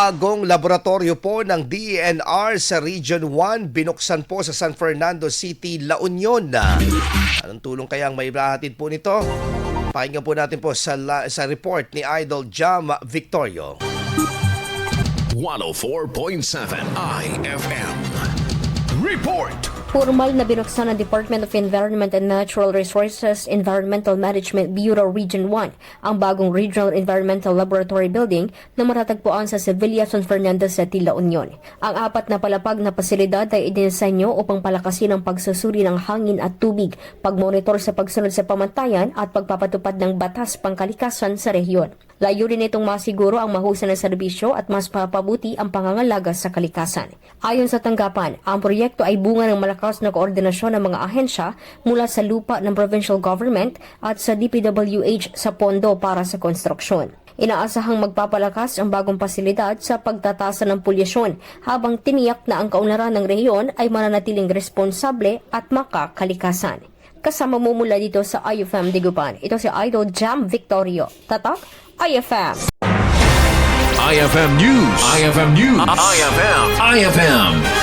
bagong laboratorio po ng DENR sa Region 1 binuksan po sa San Fernando City, La Union. Anong tulong kaya ang may hatid po nito? Pakinggan po natin po sa report ni Idol Jam Victorio. 104.7 IFM Report. Formal na binuksan ng Department of Environment and Natural Resources Environmental Management Bureau Region 1 ang bagong Regional Environmental Laboratory Building na matatagpuan sa Sevilla, San Fernando City, La Union. Ang apat na palapag na pasilidad ay idinisenyo upang palakasin ang pagsusuri ng hangin at tubig, pagmonitor sa pagsunod sa pamantayan at pagpapatupad ng batas pangkalikasan sa rehiyon. Layunin nitong masiguro ang mahusay na serbisyo at mas papabuti ang pangangalaga sa kalikasan. Ayon sa tanggapan, ang proyekto ay bunga ng malakas na koordinasyon ng mga ahensya mula sa lupa ng provincial government at sa DPWH sa pondo para sa konstruksyon. Inaasahang magpapalakas ang bagong pasilidad sa pagtatasa ng pulyasyon habang tiniyak na ang kaunlaran ng rehiyon ay mananatiling responsable at makakalikasan. Kasama mo mula dito sa IFM Digupan. Ito si Idol Jam Victorio. Tatak, IFM. IFM News. IFM News. IFM.